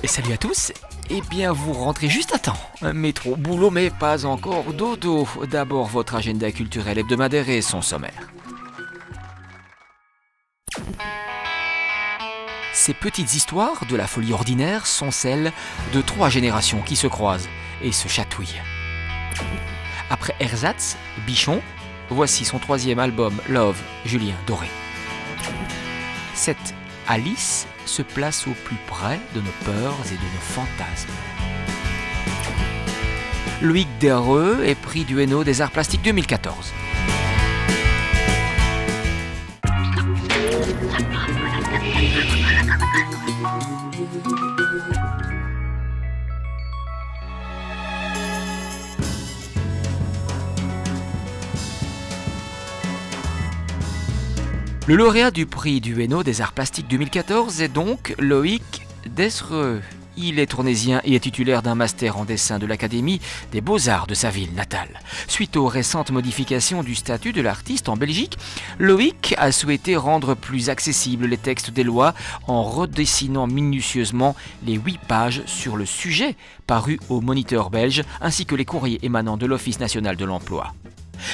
Et salut à tous. Eh bien, vous rentrez juste à temps. Métro, boulot, mais pas encore dodo. D'abord, votre agenda culturel hebdomadaire et son sommaire. Ces petites histoires de la folie ordinaire sont celles de 3 générations qui se croisent et se chatouillent. Après Ersatz, Bichon, voici son 3e album Love, Julien Doré. Cette Alice se place au plus près de nos peurs et de nos fantasmes. Loïc Derreux est prix du Hainaut des Arts Plastiques 2014. Le lauréat du prix du Hainaut des Arts Plastiques 2014 est donc Loïc Derreux. Il est tournésien et est titulaire d'un master en dessin de l'Académie des Beaux-Arts de sa ville natale. Suite aux récentes modifications du statut de l'artiste en Belgique, Loïc a souhaité rendre plus accessibles les textes des lois en redessinant minutieusement les 8 pages sur le sujet parus au Moniteur belge ainsi que les courriers émanant de l'Office national de l'emploi.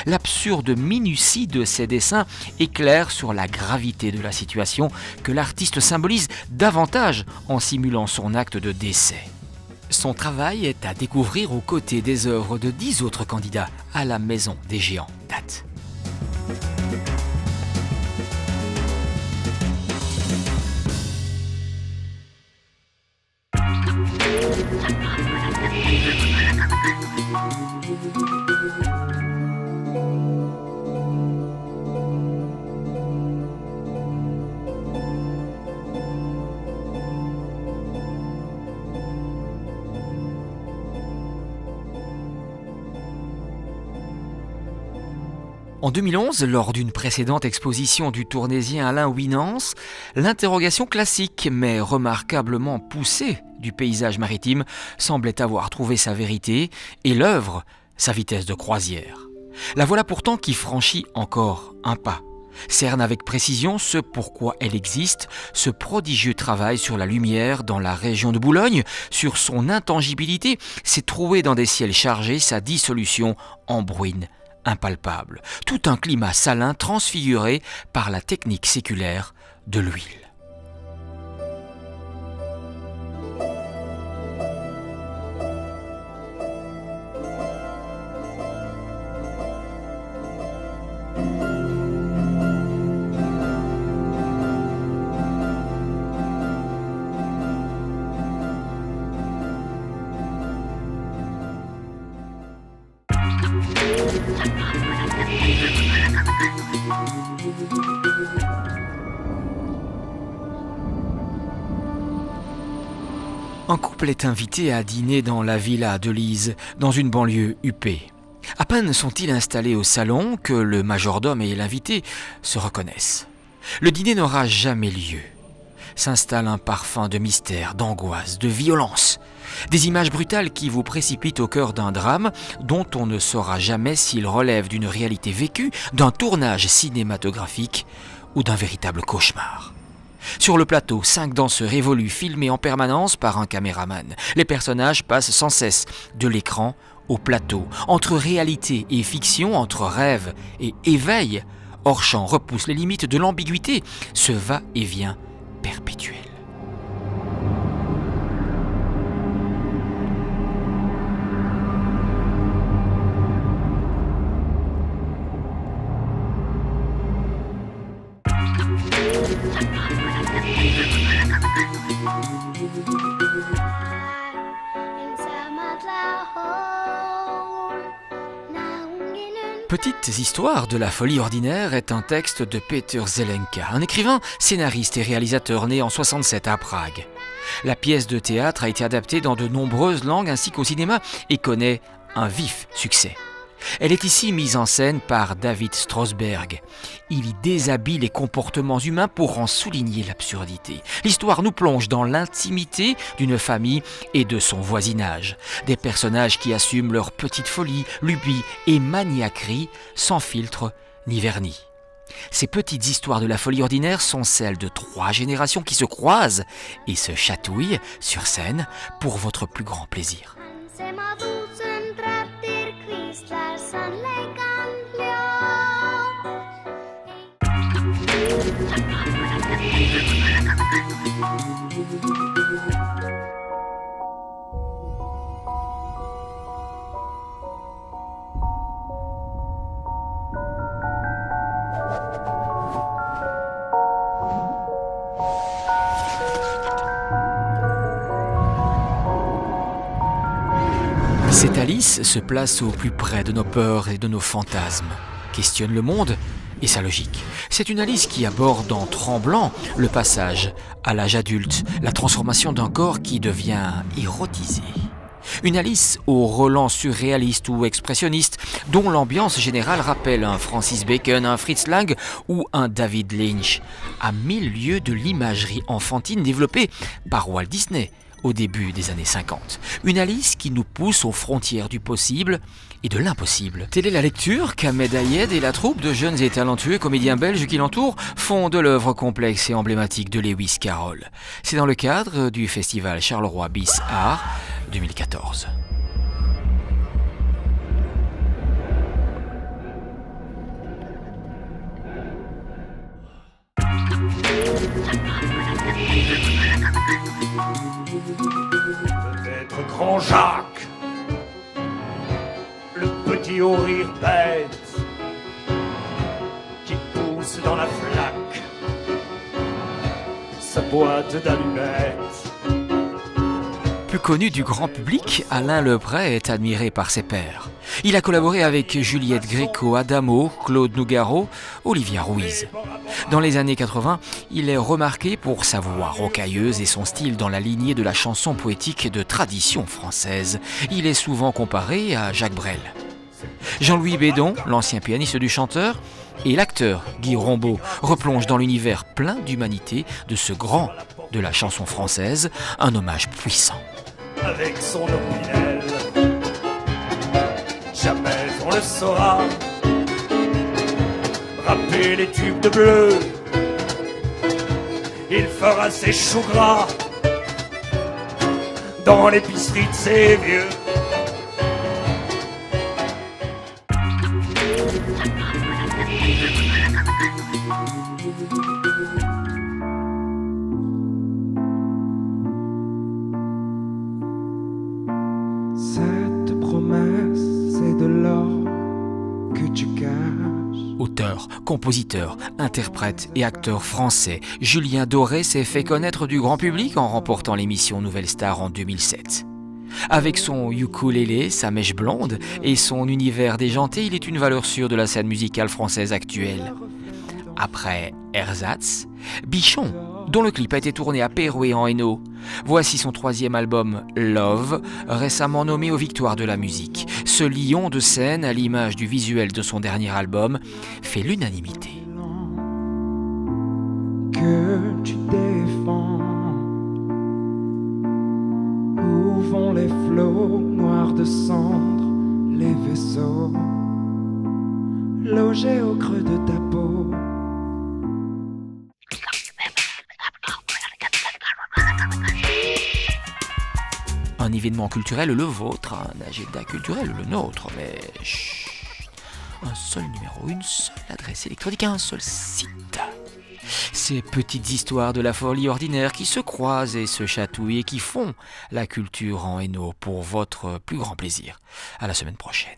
L'absurde minutie de ces dessins éclaire sur la gravité de la situation que l'artiste symbolise davantage en simulant son acte de décès. Son travail est à découvrir aux côtés des œuvres de 10 autres candidats à la Maison des Géants d'Ath. En 2011, lors d'une précédente exposition du tournésien Alain Winans, l'interrogation classique mais remarquablement poussée du paysage maritime semblait avoir trouvé sa vérité et l'œuvre sa vitesse de croisière. La voilà pourtant qui franchit encore un pas. Cerne avec précision ce pourquoi elle existe, ce prodigieux travail sur la lumière dans la région de Boulogne, sur son intangibilité, s'est trouvé dans des ciels chargés, sa dissolution en bruine impalpable. Tout un climat salin transfiguré par la technique séculaire de l'huile. Un couple est invité à dîner dans la villa de Lise, dans une banlieue huppée. À peine sont-ils installés au salon que le majordome et l'invité se reconnaissent. Le dîner n'aura jamais lieu. S'installe un parfum de mystère, d'angoisse, de violence. Des images brutales qui vous précipitent au cœur d'un drame dont on ne saura jamais s'il relève d'une réalité vécue, d'un tournage cinématographique ou d'un véritable cauchemar. Sur le plateau, 5 danseurs évoluent, filmés en permanence par un caméraman. Les personnages passent sans cesse de l'écran au plateau. Entre réalité et fiction, entre rêve et éveil, Hors-champ repousse les limites de l'ambiguïté, ce va-et-vient perpétuel. Petites histoires de la folie ordinaire est un texte de Peter Zelenka, un écrivain, scénariste et réalisateur né en 1967 à Prague. La pièce de théâtre a été adaptée dans de nombreuses langues ainsi qu'au cinéma et connaît un vif succès. Elle est ici mise en scène par David Strasberg. Il y déshabille les comportements humains pour en souligner l'absurdité. L'histoire nous plonge dans l'intimité d'une famille et de son voisinage. Des personnages qui assument leur petite folie, lubie et maniaquerie sans filtre ni vernis. Ces petites histoires de la folie ordinaire sont celles de 3 générations qui se croisent et se chatouillent sur scène pour votre plus grand plaisir. Cette Alice se place au plus près de nos peurs et de nos fantasmes, questionne le monde et sa logique. C'est une Alice qui aborde en tremblant le passage à l'âge adulte, la transformation d'un corps qui devient érotisé. Une Alice au relent surréaliste ou expressionniste, dont l'ambiance générale rappelle un Francis Bacon, un Fritz Lang ou un David Lynch, à 1000 lieues de l'imagerie enfantine développée par Walt Disney au début des années 50. Une Alice qui nous pousse aux frontières du possible et de l'impossible. Telle est la lecture qu'Ahmed Ayed et la troupe de jeunes et talentueux comédiens belges qui l'entourent font de l'œuvre complexe et emblématique de Lewis Carroll. C'est dans le cadre du festival Charleroi Bis Art 2014. Peut-être Grand Jacques, le petit au rire bête, qui pousse dans la flaque sa boîte d'allumettes. Plus connu du grand public, Alain Lepret est admiré par ses pairs. Il a collaboré avec Juliette Gréco, Adamo, Claude Nougaro, Olivia Ruiz. Dans les années 80, il est remarqué pour sa voix rocailleuse et son style dans la lignée de la chanson poétique de tradition française. Il est souvent comparé à Jacques Brel. Jean-Louis Bédon, l'ancien pianiste du chanteur, et l'acteur Guy Rombaud replongent dans l'univers plein d'humanité de ce grand de la chanson française, un hommage puissant. Avec son opinel, jamais on le saura. Rapper les tubes de bleu, il fera ses choux gras dans l'épicerie de ses vieux. Cette promesse, c'est de l'or que tu caches. Auteur, compositeur, interprète et acteur français, Julien Doré s'est fait connaître du grand public en remportant l'émission Nouvelle Star en 2007. Avec son ukulélé, sa mèche blonde et son univers déjanté, il est une valeur sûre de la scène musicale française actuelle. Après Ersatz, Bichon, dont le clip a été tourné à Péroué en Hainaut. Voici son 3e album, Love, récemment nommé aux Victoires de la musique. Ce lion de scène, à l'image du visuel de son dernier album, fait l'unanimité. Que tu défends, où vont les flots noirs de cendre, les vaisseaux logés au creux de ta peau. Un événement culturel, le vôtre, un agenda culturel, le nôtre, mais chut, un seul numéro, une seule adresse électronique, un seul site. Ces petites histoires de la folie ordinaire qui se croisent et se chatouillent et qui font la culture en Hainaut pour votre plus grand plaisir. À la semaine prochaine.